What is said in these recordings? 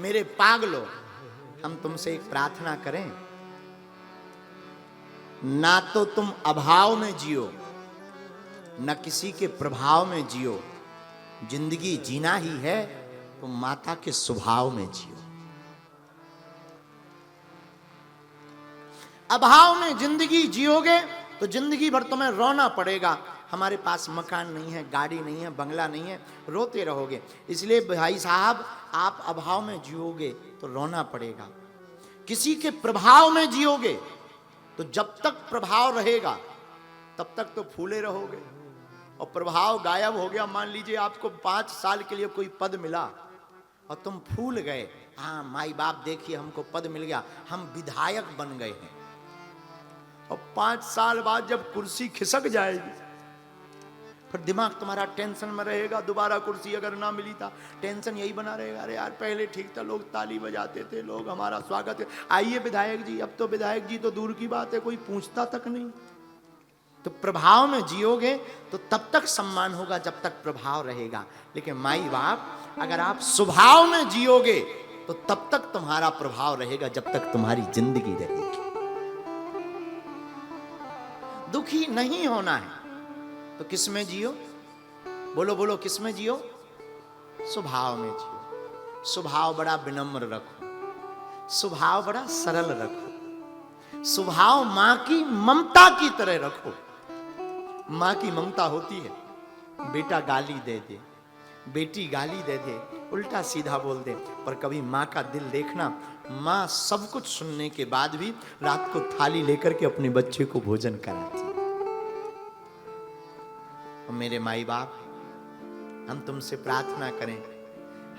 मेरे पागलों, हम तुमसे एक प्रार्थना करें, ना तो तुम अभाव में जियो, न किसी के प्रभाव में जियो। जिंदगी जीना ही है तो माता के स्वभाव में जियो। अभाव में जिंदगी जियोगे तो जिंदगी भर तुम्हें रोना पड़ेगा। हमारे पास मकान नहीं है, गाड़ी नहीं है, बंगला नहीं है, रोते रहोगे। इसलिए भाई साहब, आप अभाव में जियोगे तो रोना पड़ेगा। किसी के प्रभाव में जियोगे तो जब तक प्रभाव रहेगा तब तक तो फूले रहोगे, और प्रभाव गायब हो गया, मान लीजिए आपको 5 साल के लिए कोई पद मिला और तुम फूल गए, हाँ माई बाप देखिए हमको पद मिल गया, हम विधायक बन गए हैं, और 5 साल बाद जब कुर्सी खिसक जाएगी फिर दिमाग तुम्हारा टेंशन में रहेगा। दोबारा कुर्सी अगर ना मिली था, टेंशन यही बना रहेगा, अरे यार पहले ठीक था, लोग ताली बजाते थे, लोग हमारा स्वागत है, आइए विधायक जी। अब तो विधायक जी तो दूर की बात है, कोई पूछता तक नहीं। तो प्रभाव में जियोगे तो तब तक सम्मान होगा जब तक प्रभाव रहेगा। लेकिन माई बाप, अगर आप स्वभाव में जियोगे तो तब तक तुम्हारा प्रभाव रहेगा जब तक तुम्हारी जिंदगी रहेगी। दुखी नहीं होना है तो किस में जियो? बोलो बोलो, किस में जियो? स्वभाव में जियो। स्वभाव बड़ा विनम्र रखो, स्वभाव बड़ा सरल रखो, स्वभाव मां की ममता की तरह रखो। मां की ममता होती है, बेटा गाली दे दे, बेटी गाली दे दे, उल्टा सीधा बोल दे, पर कभी मां का दिल देखना, मां सब कुछ सुनने के बाद भी रात को थाली लेकर के अपने बच्चे को भोजन कराती। और मेरे माई बाप, हम तुमसे प्रार्थना करें,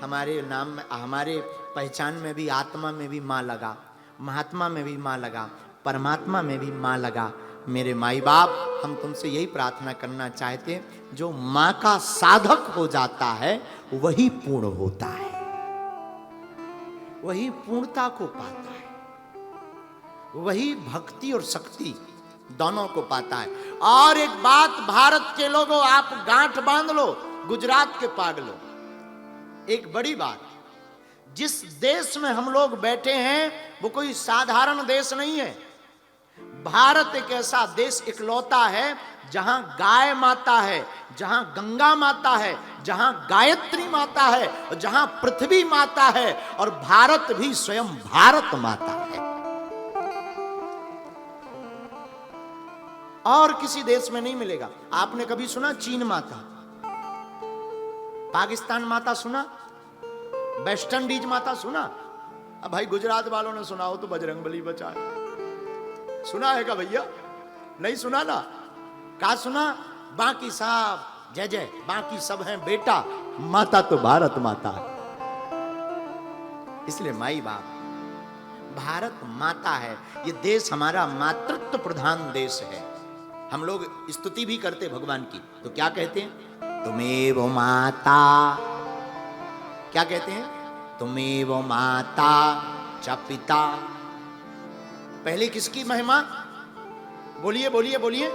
हमारे नाम में, हमारे पहचान में भी, आत्मा में भी मां लगा, महात्मा में भी मां लगा, परमात्मा में भी मां लगा। मेरे माई बाप, हम तुमसे यही प्रार्थना करना चाहते हैं, जो मां का साधक हो जाता है वही पूर्ण होता है, वही पूर्णता को पाता है, वही भक्ति और शक्ति दोनों को पाता है। और एक बात भारत के लोगों, आप गांठ बांध लो, गुजरात के पागलों, एक बड़ी बात, जिस देश में हम लोग बैठे हैं वो कोई साधारण देश नहीं है। भारत एक ऐसा देश इकलौता है जहां गाय माता है, जहां गंगा माता है, जहां गायत्री माता है, और जहां पृथ्वी माता है, और भारत भी स्वयं भारत माता है। और किसी देश में नहीं मिलेगा। आपने कभी सुना चीन माता, पाकिस्तान माता सुना, वेस्ट इंडीज माता सुना? अब भाई गुजरात वालों ने सुना हो तो बजरंगबली बचाए, सुना है क्या भैया? नहीं सुना ना? क्या सुना? बाकी साहब जय जय, बाकी सब हैं बेटा, माता तो भारत माता है। इसलिए माई बाप, भारत माता है। ये देश हमारा मातृत्व प्रधान देश है। हम लोग स्तुति भी करते भगवान की, तो क्या कहते हैं? तुमेव माता, क्या कहते हैं? तुमेव माता च पिता। पहले किसकी महिमा? बोलिए बोलिए बोलिए।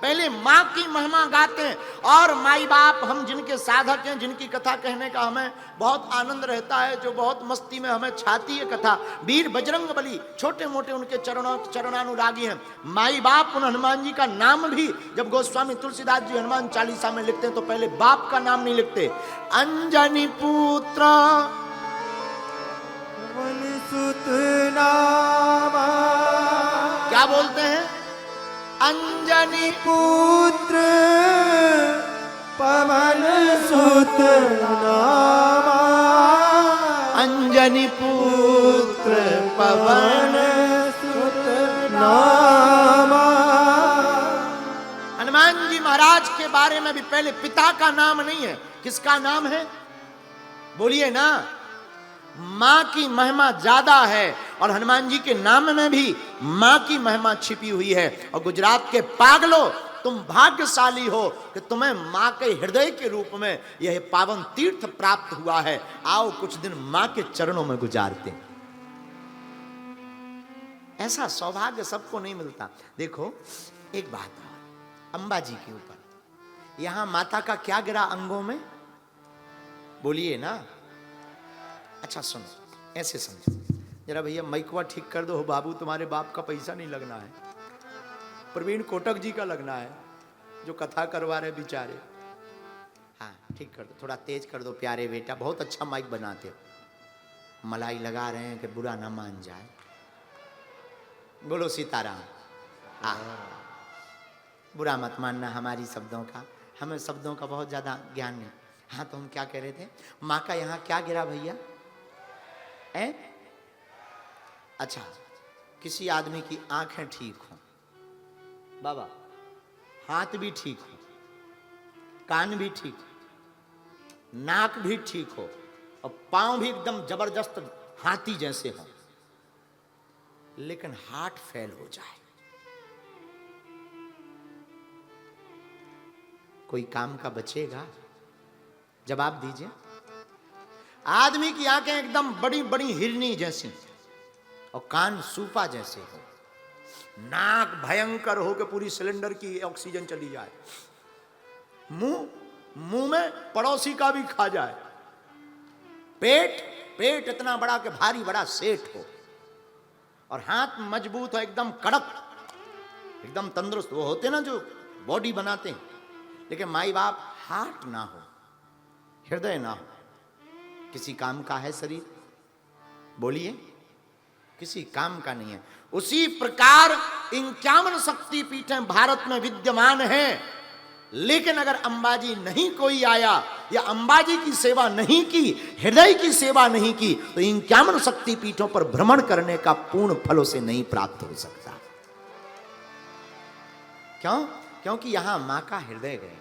पहले मां की महिमा गाते हैं। और माई बाप, हम जिनके साधक हैं, जिनकी कथा कहने का हमें बहुत आनंद रहता है, जो बहुत मस्ती में हमें छाती है कथा, वीर बजरंगबली, छोटे मोटे उनके चरणानुरागी हैं। माई बाप, उन हनुमान जी का नाम भी जब गोस्वामी तुलसीदास जी हनुमान चालीसा में लिखते हैं तो पहले बाप का नाम नहीं लिखते। अंजनी पुत्र सुत नामा, क्या बोलते हैं? अंजनी पुत्र पवन सुत नामा, अंजनी पुत्र पवन सुत नामा। हनुमान जी महाराज के बारे में भी पहले पिता का नाम नहीं है। किसका नाम है? बोलिए ना। मां की महिमा ज्यादा है, और हनुमान जी के नाम में भी मां की महिमा छिपी हुई है। और गुजरात के पागलों, तुम भाग्यशाली हो कि तुम्हें मां के हृदय के रूप में यह पावन तीर्थ प्राप्त हुआ है। आओ कुछ दिन मां के चरणों में गुजारते हैं। ऐसा सौभाग्य सबको नहीं मिलता। देखो एक बात और, अंबाजी के ऊपर यहां माता का क्या गिरा अंगों में? बोलिए ना। अच्छा सुनो, ऐसे समझो। जरा भैया माइकवा ठीक कर दो, बाबू तुम्हारे बाप का पैसा नहीं लगना है, प्रवीण कोटक जी का लगना है जो कथा करवा रहे बेचारे। हाँ ठीक कर दो, थोड़ा तेज कर दो प्यारे बेटा, बहुत अच्छा माइक बनाते हो। मलाई लगा रहे हैं कि बुरा ना मान जाए। बोलो सीताराम। हाँ बुरा मत मानना हमारी शब्दों का, हमें शब्दों का बहुत ज्यादा ज्ञान नहीं। हाँ तो हम क्या कह रहे थे, माँ का यहाँ क्या गिरा भैया? अच्छा, किसी आदमी की आंखें ठीक हो बाबा, हाथ भी ठीक हो, कान भी ठीक हो, नाक भी ठीक हो, और पांव भी एकदम जबरदस्त हाथी जैसे हो, लेकिन हार्ट फेल हो जाए, कोई काम का बचेगा? जवाब दीजिए। आदमी की आंखें एकदम बड़ी बड़ी हिरनी जैसी और कान सूपा जैसे हो, नाक भयंकर हो के पूरी सिलेंडर की ऑक्सीजन चली जाए, मुंह में पड़ोसी का भी खा जाए, पेट इतना बड़ा कि भारी बड़ा सेठ हो, और हाथ मजबूत हो एकदम कड़क, एकदम तंदुरुस्त, वो होते ना जो बॉडी बनाते हैं, लेकिन माई बाप हार्ट ना हो, हृदय ना हो, किसी काम का है शरीर? बोलिए, किसी काम का नहीं है। उसी प्रकार 51 शक्तिपीठें भारत में विद्यमान हैं, लेकिन अगर अंबाजी नहीं कोई आया या अंबाजी की सेवा नहीं की, हृदय की सेवा नहीं की, तो 51 शक्तिपीठों पर भ्रमण करने का पूर्ण फल उसे नहीं प्राप्त हो सकता। क्यों? क्योंकि यहां मां का हृदय गया।